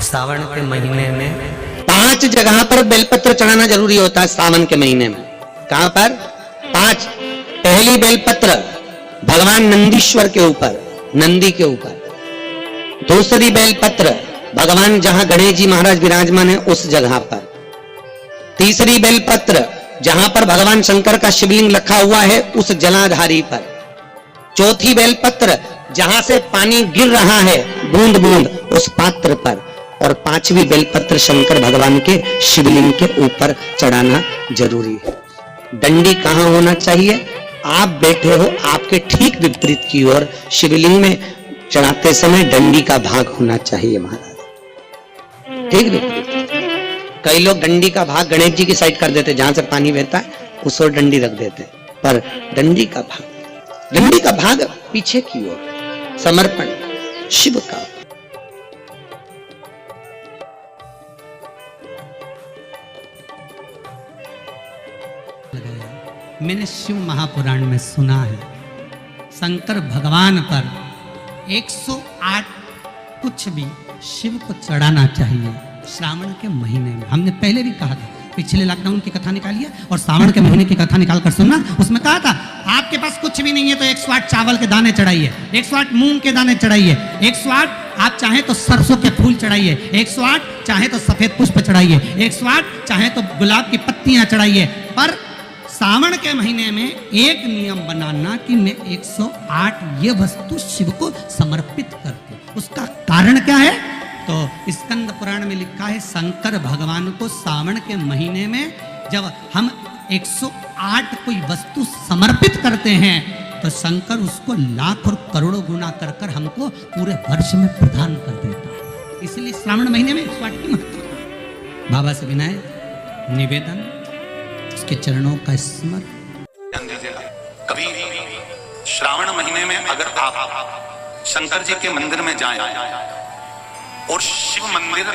सावन के महीने में 5 जगह पर बेलपत्र चढ़ाना जरूरी होता है सावन के महीने में। कहां पर? 5। पहली बेलपत्र भगवान नंदीश्वर के ऊपर, नंदी के ऊपर। दूसरी बेलपत्र भगवान जहां गणेश जी महाराज विराजमान है उस जगह पर। तीसरी बेलपत्र जहां पर भगवान शंकर का शिवलिंग रखा हुआ है उस जलाधारी पर। चौथी बेलपत्र जहां से पानी गिर रहा है बूंद बूंद उस पात्र पर। और 5वीं बेलपत्र शंकर भगवान के शिवलिंग के ऊपर चढ़ाना जरूरी है। डंडी कहां होना चाहिए? आप बैठे हो, आपके ठीक विपरीत की ओर शिवलिंग में चढ़ाते समय डंडी का भाग होना चाहिए महाराज, ठीक विपरीत। कई लोग डंडी का भाग गणेश जी की साइड कर देते, जहां से पानी बहता है उस ओर डंडी रख देते, पर डंडी का भाग पीछे की ओर, समर्पण शिव का। मैंने शिव महापुराण में सुना है शंकर भगवान पर 108 कुछ भी शिव को चढ़ाना चाहिए श्रावण के महीने में। हमने पहले भी कहा था, पिछले लॉकडाउन की कथा निकाली है और सावन के महीने की कथा निकाल कर सुनना। उसमें कहा था आपके पास कुछ भी नहीं है तो 108 चावल के दाने चढ़ाइए, 108 मूंग के दाने चढ़ाइए, 108 आप चाहे तो सरसों के फूल चढ़ाइए, 108 चाहे तो सफेद पुष्प चढ़ाइए, 108 चाहे तो गुलाब की पत्तियां चढ़ाइए। पर सावन के महीने में एक नियम बनाना कि मैं 108 ये वस्तु शिव को समर्पित करती। उसका कारण क्या है? तो स्कंद पुराण में लिखा है शंकर भगवान को सावन के महीने में जब हम 108 कोई वस्तु समर्पित करते हैं तो शंकर उसको लाख और करोड़ों गुना कर कर हमको पूरे वर्ष में प्रदान कर देता है। इसलिए श्रावण महीने में 108 की महत्व। बाबा से विनय निवेदन, उसके चरणों का स्मरण। कभी श्रावण महीने में अगर आप शंकर जी के मंदिर में जाएं और शिव मंदिर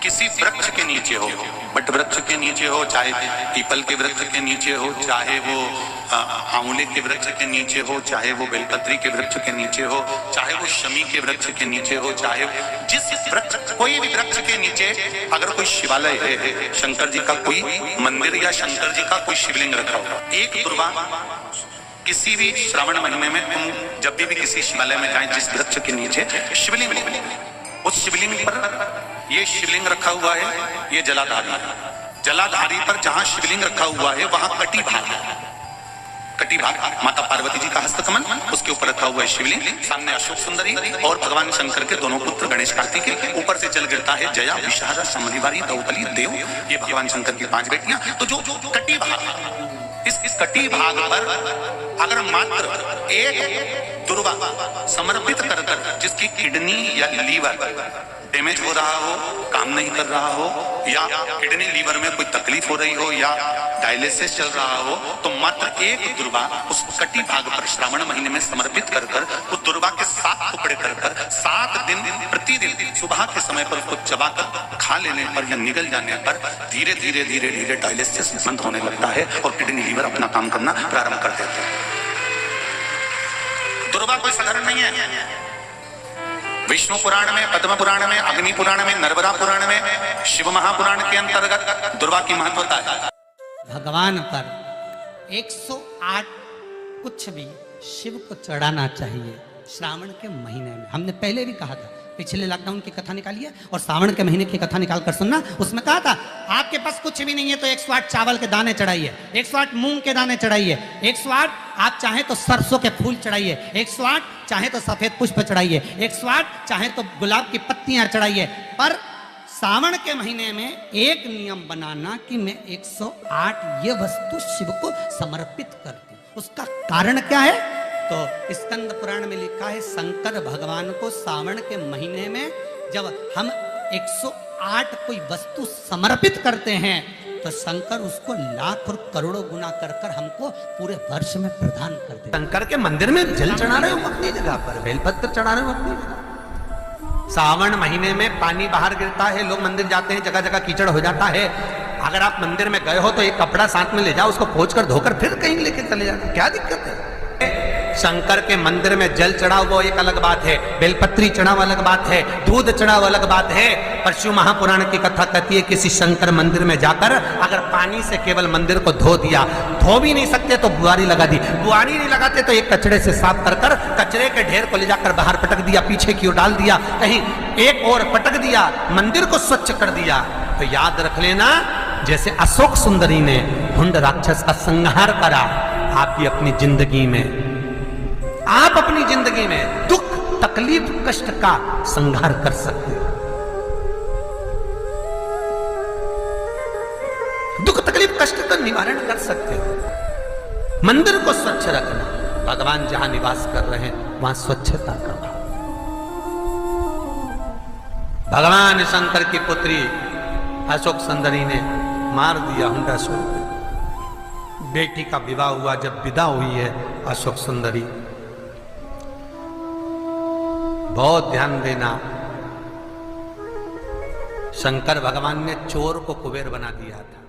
किसी वृक्ष के नीचे हो, बट वृक्ष के नीचे हो, चाहे पीपल के वृक्ष के नीचे हो, चाहे वो आंवले के वृक्ष के नीचे हो, चाहे वो बेलपत्री के वृक्ष के नीचे हो, चाहे वो शमी के वृक्ष के नीचे हो, चाहे जिस वृक्ष कोई भी वृक्ष के नीचे अगर कोई शिवालय है, शंकर जी का कोई मंदिर या शंकर जी का कोई शिवलिंग रखा हो, एक दुर्वा किसी भी श्रावण महीने में तुम जब भी किसी शिवालय में जाएं जिस वृक्ष के नीचे शिवलिंग, उस शिवलिंग पर ये शिवलिंग रखा हुआ है, ये जलाधारी है। जलाधारी पर जहां शिवलिंग रखा हुआ है वहां कटी भाग है। कटी भाग माता पार्वती जी का हस्तकमल, उसके ऊपर रखा हुआ है शिवलिंग, सामने अशोक सुंदरी और भगवान शंकर के दोनों पुत्र गणेश कार्तिकेय, ऊपर से जल गिरता है जया विशाखा समधिवारी द्रौपदी देव, ये भगवान शंकर की 5 बेटियां। तो जो कटी भाग, इस कटी भाग पर अगर मात्र एक दुर्वा समर्पित कर कर जिसकी किडनी या लीवर डैमेज हो रहा हो, काम नहीं कर रहा हो, या किडनी लीवर में कोई तकलीफ हो रही हो, या डायलिसिस चल रहा हो, तो मात्र एक दुर्वा उस कटी भाग पर श्रावण महीने में समर्पित कर कर उस दुर्वा के 7 टुकड़े कर कर 7 दिन प्रतिदिन सुबह के समय पर उसको चबाकर खा लेने पर या निगल जाने पर धीरे धीरे धीरे धीरे डायलिसिस बंद होने लगता है और किडनी लीवर अपना काम करना प्रारंभ कर देते हैं। दुर्वा कोई साधारण नहीं है। विष्णु पुराण में, पद्म पुराण में, अग्नि पुराण में, नर्मदा पुराण में, शिव महापुराण के अंतर्गत दुर्वा की महत्वता है। भगवान पर 108 कुछ भी शिव को चढ़ाना चाहिए श्रावण के महीने में। हमने पहले भी कहा था, पिछले लॉकडाउन की कथा निकाली है और सावन के महीने की कथा निकाल कर सुनना। उसमें कहा था आपके पास कुछ भी नहीं है तो 108 चावल के दाने चढ़ाइए, 108 मूंग के दाने चढ़ाइए, 108 आप चाहे तो सरसों के फूल चढ़ाइए, 108 चाहे तो सफेद पुष्प चढ़ाइए, 108 चाहे तो गुलाब की पत्तियां चढ़ाइए। पर सावन के महीने में एक नियम बनाना कि मैं 108 ये वस्तु शिव को समर्पित करती। उसका कारण क्या है? तो स्कंद पुराण में लिखा है शंकर भगवान को सावन के महीने में जब हम 108 कोई वस्तु समर्पित करते हैं तो शंकर उसको लाख और करोड़ों गुना कर कर हमको पूरे वर्ष में प्रदान कर देते। शंकर के मंदिर में जल चढ़ा रहे हो अपनी जगह पर, बेलपत्र चढ़ा रहे हो अपनी जगह। सावन महीने में पानी बाहर गिरता है, लोग मंदिर जाते हैं, जगह जगह कीचड़ हो जाता है। अगर आप मंदिर में गए हो तो एक कपड़ा साथ में ले जाओ, उसको पोंछ कर धोकर फिर कहीं लेके चले जाओ, क्या दिक्कत है? शंकर के मंदिर में जल चढ़ा वो एक अलग बात है, बेलपत्री चढ़ा वो अलग बात है, दूध चढ़ा वो अलग बात है। पर शिव महापुराण की कथा कहती है किसी शंकर मंदिर में जाकर अगर पानी से केवल मंदिर को धो दिया, धो भी नहीं सकते तो बुआरी लगा दी, बुआरी नहीं लगाते तो एक कचड़े से साफ कर कर कचरे के ढेर को ले जाकर बाहर पटक दिया, पीछे की ओर डाल दिया, कहीं एक और पटक दिया, मंदिर को स्वच्छ कर दिया, तो याद रख लेना जैसे अशोक सुंदरी ने हुंड राक्षस का संहार करा, आप भी अपनी जिंदगी में, आप अपनी जिंदगी में दुख तकलीफ कष्ट का संहार कर सकते हो। दुख तकलीफ कष्ट का निवारण कर सकते हो। मंदिर को स्वच्छ रखना, भगवान जहां निवास कर रहे हैं वहां स्वच्छता का भाव। भगवान शंकर की पुत्री अशोक सुंदरी ने मार दिया हुंडासुर। बेटी का विवाह हुआ, जब विदा हुई है अशोक सुंदरी, बहुत ध्यान देना, शंकर भगवान ने चोर को कुबेर बना दिया था।